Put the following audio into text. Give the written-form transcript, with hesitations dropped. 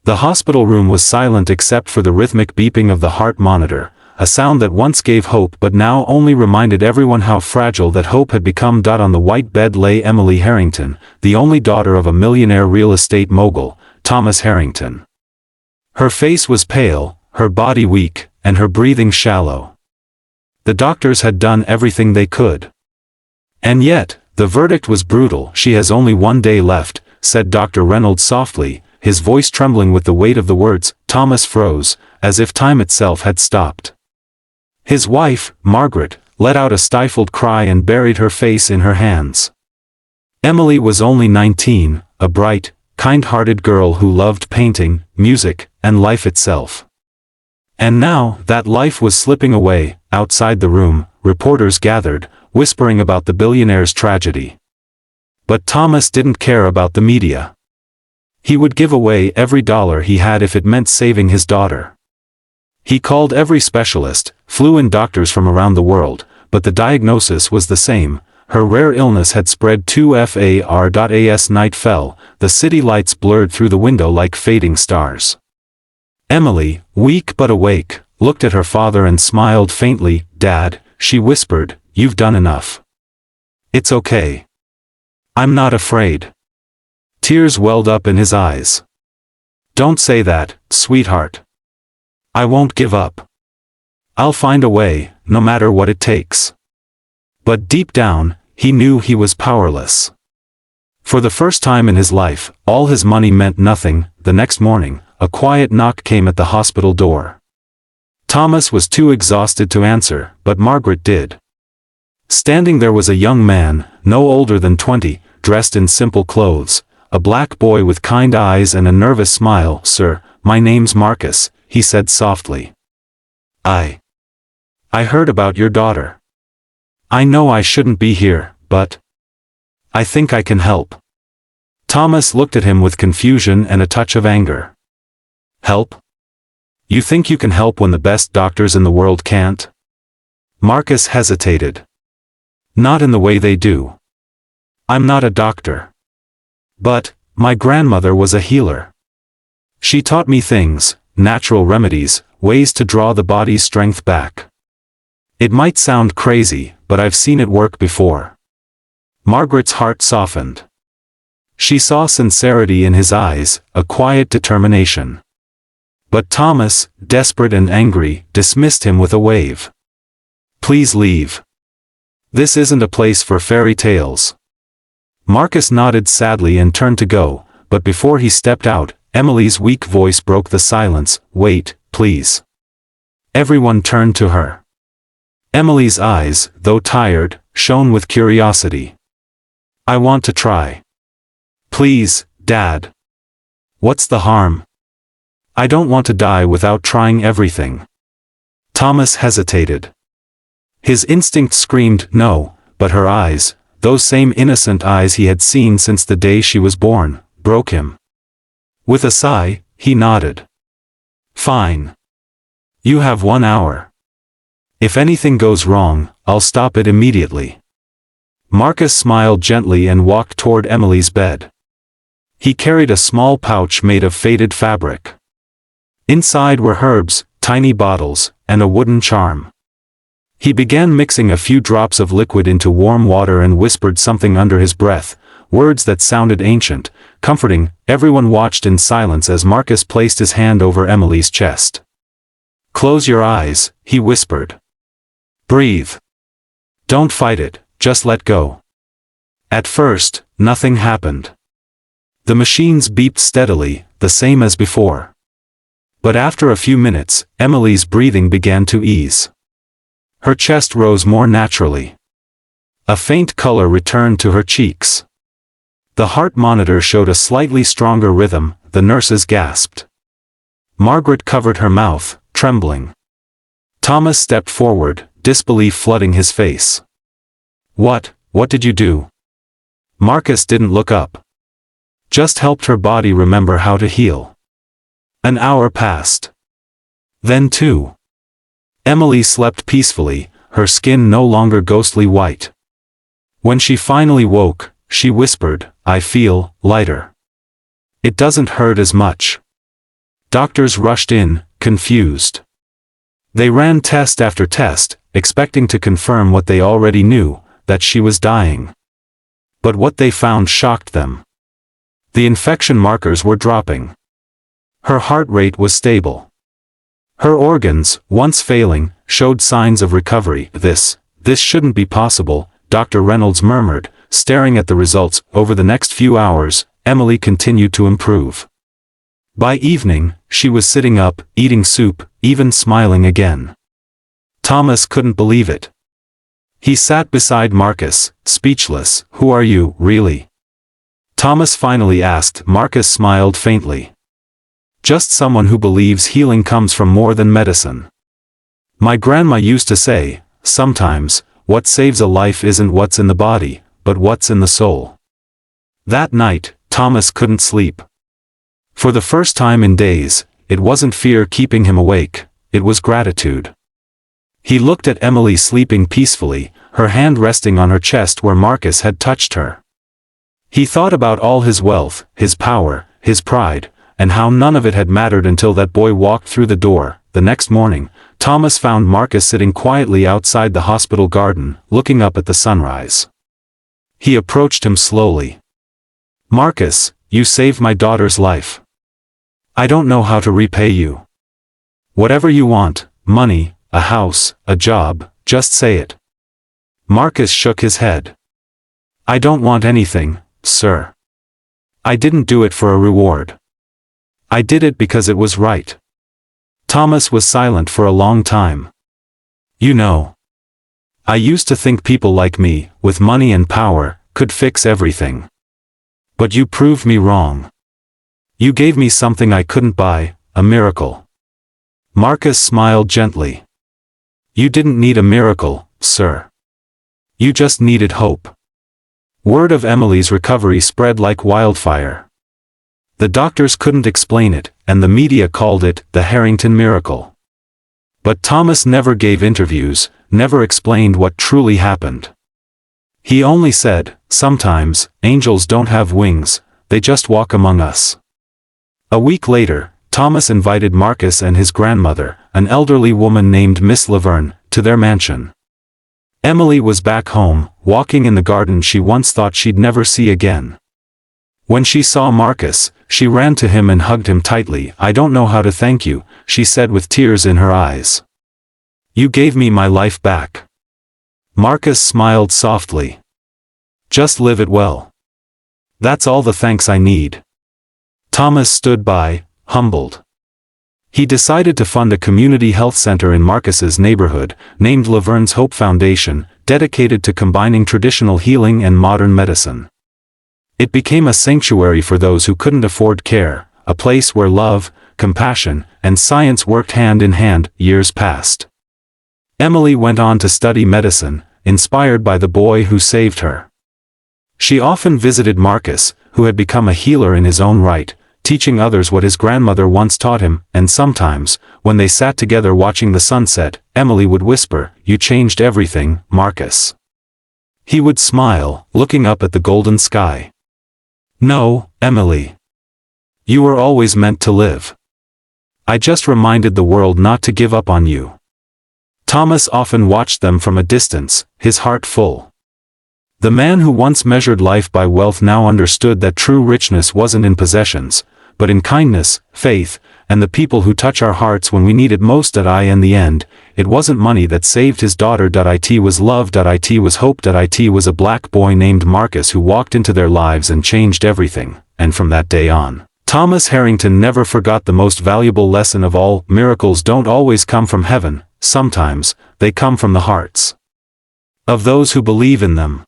The hospital room was silent except for the rhythmic beeping of the heart monitor, a sound that once gave hope but now only reminded everyone how fragile that hope had become. On the white bed lay Emily Harrington, the only daughter of a millionaire real estate mogul, Thomas Harrington. Her face was pale, her body weak, and her breathing shallow. The doctors had done everything they could. And yet, the verdict was brutal. "She has only 1 day left," said Dr. Reynolds softly, his voice trembling with the weight of the words. Thomas froze, as if time itself had stopped. His wife, Margaret, let out a stifled cry and buried her face in her hands. Emily was only 19, a bright, kind-hearted girl who loved painting, music, and life itself. And now, that life was slipping away. Outside the room, reporters gathered, whispering about the billionaire's tragedy. But Thomas didn't care about the media. He would give away every dollar he had if it meant saving his daughter. He called every specialist, flew in doctors from around the world, but the diagnosis was the same. Her rare illness had spread too far. As night fell, the city lights blurred through the window like fading stars. Emily, weak but awake, looked at her father and smiled faintly. "Dad," she whispered, "you've done enough. It's okay. I'm not afraid." Tears welled up in his eyes. "Don't say that, sweetheart. I won't give up. I'll find a way, no matter what it takes." But deep down, he knew he was powerless. For the first time in his life, all his money meant nothing. The next morning, a quiet knock came at the hospital door. Thomas was too exhausted to answer, but Margaret did. Standing there was a young man, no older than 20, dressed in simple clothes, a black boy with kind eyes and a nervous smile. "Sir, my name's Marcus," he said softly. I heard about your daughter. I know I shouldn't be here, but I think I can help." Thomas looked at him with confusion and a touch of anger. "Help? You think you can help when the best doctors in the world can't?" Marcus hesitated. "Not in the way they do. I'm not a doctor. But my grandmother was a healer. She taught me things, natural remedies, ways to draw the body's strength back. It might sound crazy, but I've seen it work before." Margaret's heart softened. She saw sincerity in his eyes, a quiet determination. But Thomas, desperate and angry, dismissed him with a wave. "Please leave. This isn't a place for fairy tales." Marcus nodded sadly and turned to go, but before he stepped out, Emily's weak voice broke the silence. "Wait, please." Everyone turned to her. Emily's eyes, though tired, shone with curiosity. "I want to try. Please, Dad. What's the harm? I don't want to die without trying everything." Thomas hesitated. His instinct screamed no, but her eyes, those same innocent eyes he had seen since the day she was born, broke him. With a sigh, he nodded. "Fine. You have 1 hour. If anything goes wrong, I'll stop it immediately." Marcus smiled gently and walked toward Emily's bed. He carried a small pouch made of faded fabric. Inside were herbs, tiny bottles, and a wooden charm. He began mixing a few drops of liquid into warm water and whispered something under his breath, words that sounded ancient, comforting. Everyone watched in silence as Marcus placed his hand over Emily's chest. "Close your eyes," he whispered. "Breathe. Don't fight it, just let go." At first, nothing happened. The machines beeped steadily, the same as before. But after a few minutes, Emily's breathing began to ease. Her chest rose more naturally. A faint color returned to her cheeks. The heart monitor showed a slightly stronger rhythm. The nurses gasped. Margaret covered her mouth, trembling. Thomas stepped forward, disbelief flooding his face. What did you do?" Marcus didn't look up. Just helped her body remember how to heal. An hour passed. Then 2. Emily slept peacefully, her skin no longer ghostly white. When she finally woke, she whispered, "I feel lighter. It doesn't hurt as much." Doctors rushed in, confused. They ran test after test, expecting to confirm what they already knew, that she was dying. But what they found shocked them. The infection markers were dropping. Her heart rate was stable. Her organs, once failing, showed signs of recovery. This shouldn't be possible, Dr. Reynolds murmured, staring at the results. Over the next few hours, Emily continued to improve. By evening, she was sitting up, eating soup, even smiling again. Thomas couldn't believe it. He sat beside Marcus, speechless. "Who are you, really?" Thomas finally asked. Marcus smiled faintly. "Just someone who believes healing comes from more than medicine. My grandma used to say, sometimes, what saves a life isn't what's in the body, but what's in the soul." That night, Thomas couldn't sleep. For the first time in days, it wasn't fear keeping him awake, it was gratitude. He looked at Emily sleeping peacefully, her hand resting on her chest where Marcus had touched her. He thought about all his wealth, his power, his pride, and how none of it had mattered until that boy walked through the door. The next morning, Thomas found Marcus sitting quietly outside the hospital garden, looking up at the sunrise. He approached him slowly. "Marcus, you saved my daughter's life. I don't know how to repay you. Whatever you want, money, a house, a job, just say it." Marcus shook his head. "I don't want anything, sir. I didn't do it for a reward. I did it because it was right." Thomas was silent for a long time. "You know, I used to think people like me, with money and power, could fix everything. But you proved me wrong. You gave me something I couldn't buy, a miracle." Marcus smiled gently. "You didn't need a miracle, sir. You just needed hope." Word of Emily's recovery spread like wildfire. The doctors couldn't explain it, and the media called it the Harrington miracle. But Thomas never gave interviews, never explained what truly happened. He only said, "Sometimes, angels don't have wings, they just walk among us." A week later, Thomas invited Marcus and his grandmother, an elderly woman named Miss Laverne, to their mansion. Emily was back home, walking in the garden she once thought she'd never see again. When she saw Marcus, she ran to him and hugged him tightly. "I don't know how to thank you," she said with tears in her eyes. "You gave me my life back." Marcus smiled softly. "Just live it well. That's all the thanks I need." Thomas stood by, humbled. He decided to fund a community health center in Marcus's neighborhood, named Laverne's Hope Foundation, dedicated to combining traditional healing and modern medicine. It became a sanctuary for those who couldn't afford care, a place where love, compassion, and science worked hand in hand. Years passed. Emily went on to study medicine, inspired by the boy who saved her. She often visited Marcus, who had become a healer in his own right, teaching others what his grandmother once taught him, and sometimes, when they sat together watching the sunset, Emily would whisper, "You changed everything, Marcus." He would smile, looking up at the golden sky. "No, Emily. You were always meant to live. I just reminded the world not to give up on you." Thomas often watched them from a distance, his heart full. The man who once measured life by wealth now understood that true richness wasn't in possessions, but in kindness, faith, and the people who touch our hearts when we need it most. In the end, it wasn't money that saved his daughter. It was love. It was hope. It was a black boy named Marcus who walked into their lives and changed everything, and from that day on, Thomas Harrington never forgot the most valuable lesson of all: miracles don't always come from heaven, sometimes, they come from the hearts of those who believe in them.